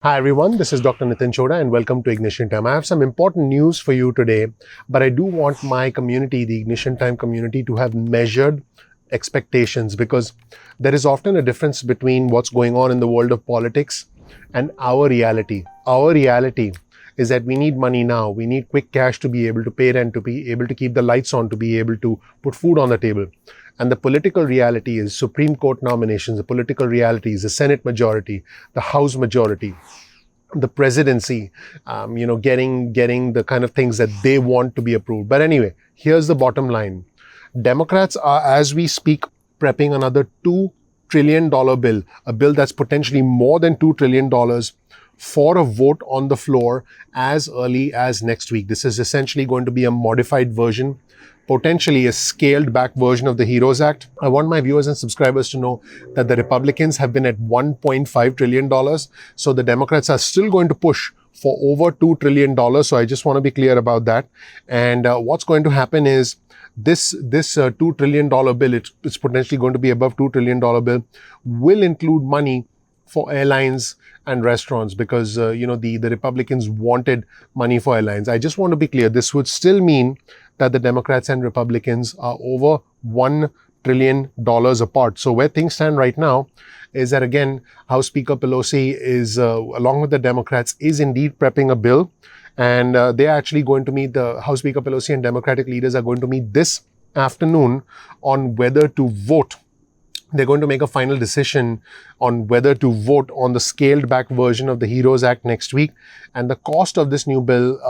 Hi everyone, this is Dr. Nitin Choda and welcome to Ignition Time. I have some important news for you today, but I do want my community, the Ignition Time community, to have measured expectations because there is often a difference between what's going on in the world of politics and our reality. Our reality is that we need money now. We need quick cash to be able to pay rent, to be able to keep the lights on, to be able to put food on the table. And the political reality is Supreme Court nominations. The political reality is the Senate majority, the House majority, the presidency, getting the kind of things that they want to be approved. But anyway, here's the bottom line. Democrats are, as we speak, prepping another $2 trillion bill, a bill that's potentially more than $2 trillion for a vote on the floor as early as next week. This is essentially going to be a modified version, potentially a scaled back version of the HEROES Act. I want my viewers and subscribers to know that the Republicans have been at $1.5 trillion. So the Democrats are still going to push for over $2 trillion. So I just want to be clear about that. And what's going to happen is this $2 trillion bill, it's potentially going to be above $2 trillion bill, will include money for airlines and restaurants because, the Republicans wanted money for airlines. I just want to be clear. This would still mean that the Democrats and Republicans are over $1 trillion apart. So where things stand right now is that, again, House Speaker Pelosi is, along with the Democrats, is indeed prepping a bill. And they're actually going to meet, the House Speaker Pelosi and Democratic leaders are going to meet this afternoon on whether to vote. They're going to make a final decision on whether to vote on the scaled back version of the HEROES Act next week. And the cost of this new bill,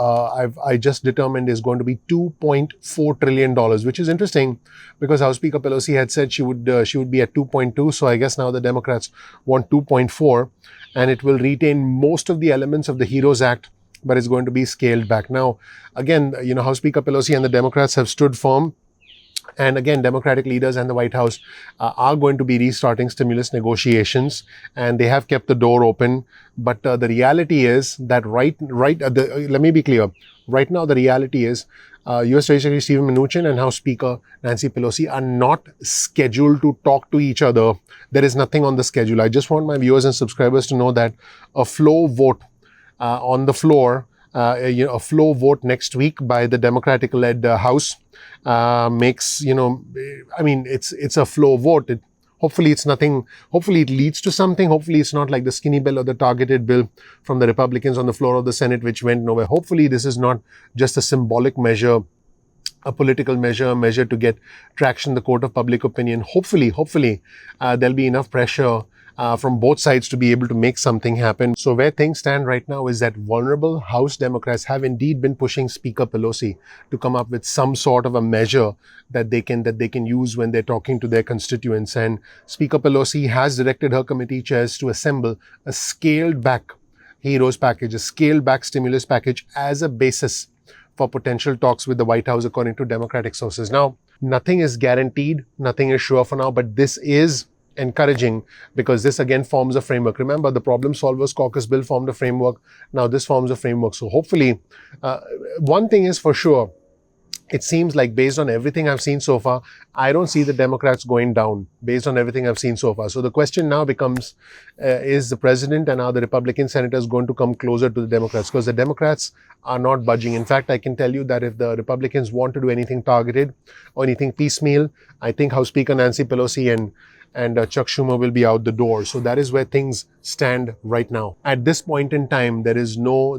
I just determined, is going to be $2.4 trillion, which is interesting because House Speaker Pelosi had said she would be at 2.2. So I guess now the Democrats want 2.4, and it will retain most of the elements of the HEROES Act, but it's going to be scaled back. Now, again, House Speaker Pelosi and the Democrats have stood firm. And again, Democratic leaders and the White House are going to be restarting stimulus negotiations, and they have kept the door open. But the reality is that let me be clear. Right now, the reality is U.S. Treasury Secretary Steven Mnuchin and House Speaker Nancy Pelosi are not scheduled to talk to each other. There is nothing on the schedule. I just want my viewers and subscribers to know that a flow vote on the floor, a flow vote next week by the Democratic-led House makes, it's a flow vote. Hopefully it's nothing, hopefully it leads to something. Hopefully it's not like the skinny bill or the targeted bill from the Republicans on the floor of the Senate, which went nowhere. Hopefully this is not just a symbolic measure, a political measure to get traction in the court of public opinion. Hopefully, there'll be enough pressure from both sides to be able to make something happen. So where things stand right now is that vulnerable House Democrats have indeed been pushing Speaker Pelosi to come up with some sort of a measure that they can use when they're talking to their constituents. And Speaker Pelosi has directed her committee chairs to assemble a scaled back HEROES package, a scaled back stimulus package as a basis for potential talks with the White House, according to Democratic sources. Now, nothing is guaranteed, nothing is sure for now, but this is encouraging because this again forms a framework. Remember, the Problem Solvers Caucus bill formed a framework. Now this forms a framework. So hopefully, one thing is for sure, it seems like based on everything I've seen so far, I don't see the Democrats going down based on everything I've seen so far. So the question now becomes, is the president and are the Republican senators going to come closer to the Democrats? Because the Democrats are not budging. In fact, I can tell you that if the Republicans want to do anything targeted or anything piecemeal, I think House Speaker Nancy Pelosi and Chuck Schumer will be out the door. So that is where things stand right now. At this point in time, there is no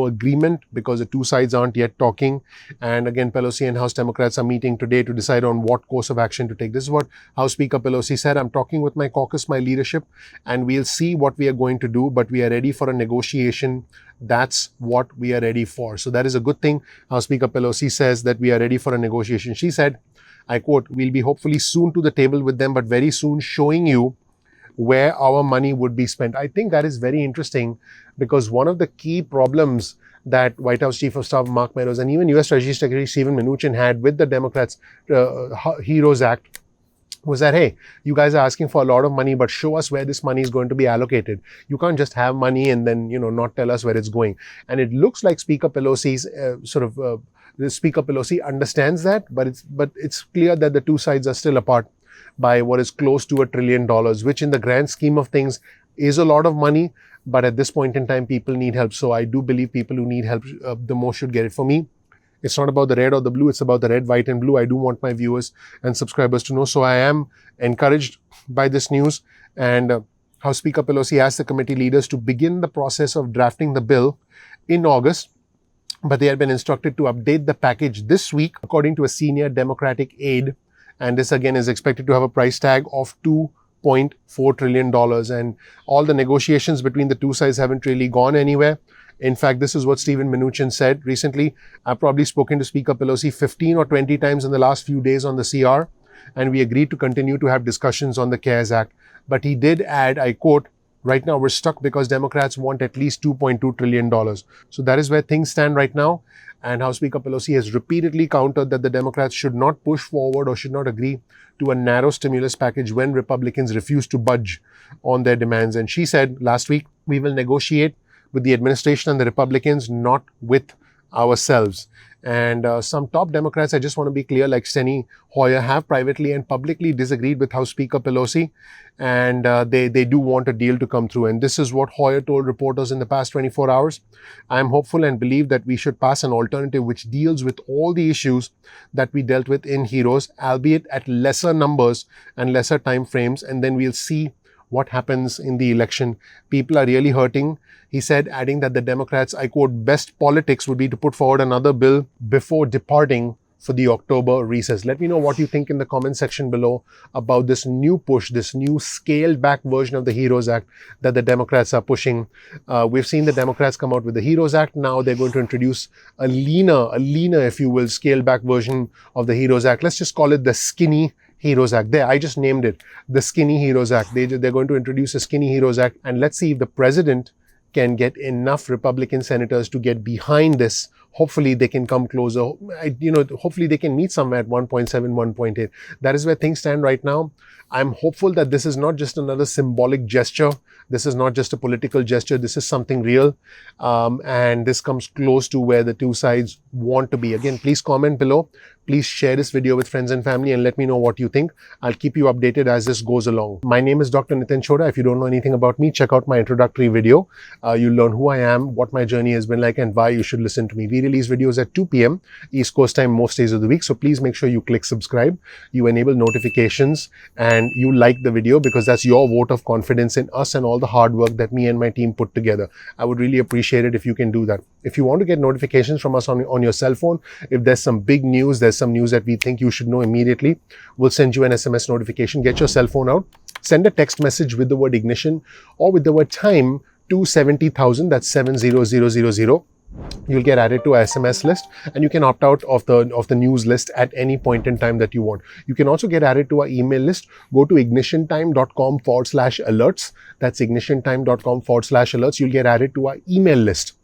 agreement because the two sides aren't yet talking. And again, Pelosi and House Democrats are meeting today to decide on what course of action to take. This is what House Speaker Pelosi said. I'm talking with my caucus, my leadership, and we'll see what we are going to do, but we are ready for a negotiation. That's what we are ready for. So that is a good thing. House Speaker Pelosi says that we are ready for a negotiation. She said, I quote, we'll be hopefully soon to the table with them, but very soon showing you where our money would be spent. I think that is very interesting because one of the key problems that White House Chief of Staff Mark Meadows and even U.S. Treasury Secretary Steven Mnuchin had with the Democrats' HEROES Act was that, hey, you guys are asking for a lot of money, but show us where this money is going to be allocated. You can't just have money and then, not tell us where it's going. And it looks like Speaker Pelosi's Speaker Pelosi understands that, but it's clear that the two sides are still apart by what is close to $1 trillion, which in the grand scheme of things is a lot of money, but at this point in time, people need help. So I do believe people who need help the most should get it. For me, it's not about the red or the blue, it's about the red, white and blue. I do want my viewers and subscribers to know. So I am encouraged by this news, and House Speaker Pelosi asked the committee leaders to begin the process of drafting the bill in August, but they had been instructed to update the package this week, according to a senior Democratic aide. And this again is expected to have a price tag of $2.4 trillion. And all the negotiations between the two sides haven't really gone anywhere. In fact, this is what Steven Mnuchin said recently. I've probably spoken to Speaker Pelosi 15 or 20 times in the last few days on the CR, and we agreed to continue to have discussions on the CARES Act. But he did add, I quote, "Right now we're stuck because Democrats want at least $2.2 trillion. So that is where things stand right now. And House Speaker Pelosi has repeatedly countered that the Democrats should not push forward or should not agree to a narrow stimulus package when Republicans refuse to budge on their demands. And she said last week, "We will negotiate with the administration and the Republicans, not with ourselves." And some top Democrats, I just want to be clear, like Steny Hoyer, have privately and publicly disagreed with House Speaker Pelosi, and they do want a deal to come through. And this is what Hoyer told reporters in the past 24 hours. "I am hopeful and believe that we should pass an alternative which deals with all the issues that we dealt with in HEROES, albeit at lesser numbers and lesser time frames, and then we'll see what happens in the election. People are really hurting," he said, adding that the Democrats, I quote, "best politics would be to put forward another bill before departing for the October recess." Let me know what you think in the comment section below about this new push, this new scaled back version of the HEROES Act that the Democrats are pushing. We've seen the Democrats come out with the HEROES Act. Now they're going to introduce a leaner, if you will, scaled back version of the HEROES Act. Let's just call it the skinny HEROES Act. There, I just named it, the Skinny HEROES Act. They're going to introduce a Skinny HEROES Act, and let's see if the president can get enough Republican senators to get behind this. Hopefully they can come closer. Hopefully they can meet somewhere at 1.7, 1.8. That is where things stand right now. I'm hopeful that this is not just another symbolic gesture. This is not just a political gesture. This is something real. And this comes close to where the two sides want to be. Again, please comment below. Please share this video with friends and family and let me know what you think. I'll keep you updated as this goes along. My name is Dr. Nitin Chhoda. If you don't know anything about me, check out my introductory video. You'll learn who I am, what my journey has been like, and why you should listen to me. We release videos at 2 p.m. East Coast time most days of the week. So please make sure you click subscribe, you enable notifications, and you like the video, because that's your vote of confidence in us and all the hard work that me and my team put together. I would really appreciate it if you can do that. If you want to get notifications from us on your cell phone, if there's some big news, there's some news that we think you should know immediately, we'll send you an SMS notification. Get your cell phone out, send a text message with the word ignition or with the word time to 70,000, that's 70000. You'll get added to our SMS list, and you can opt out of the news list at any point in time that you want. You can also get added to our email list. Go to ignitiontime.com/alerts. That's ignitiontime.com/alerts. You'll get added to our email list,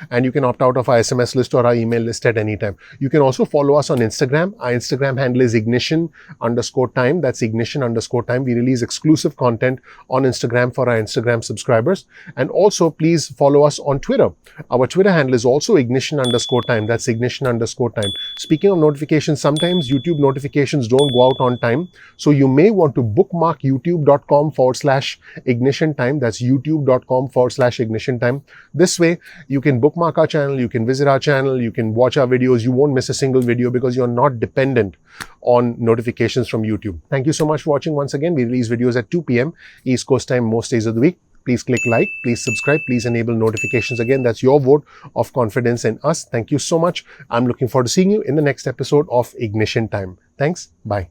and you can opt out of our SMS list or our email list at any time. You can also follow us on Instagram. Our Instagram handle is ignition_time. That's ignition_time. We release exclusive content on Instagram for our Instagram subscribers. And also, please follow us on Twitter. Our Twitter handle is also ignition_time. That's ignition_time. Speaking of notifications, sometimes YouTube notifications don't go out on time. So you may want to bookmark youtube.com/ignition_time. That's youtube.com/ignition_time. This way, you can bookmark our channel, you can visit our channel, you can watch our videos. You won't miss a single video because you're not dependent on notifications from YouTube. Thank you so much for watching once again. We release videos at 2 p.m. East Coast time most days of the week. Please click like, please subscribe, please enable notifications. Again, that's your vote of confidence in us. Thank you so much. I'm looking forward to seeing you in the next episode of Ignition Time. Thanks. Bye.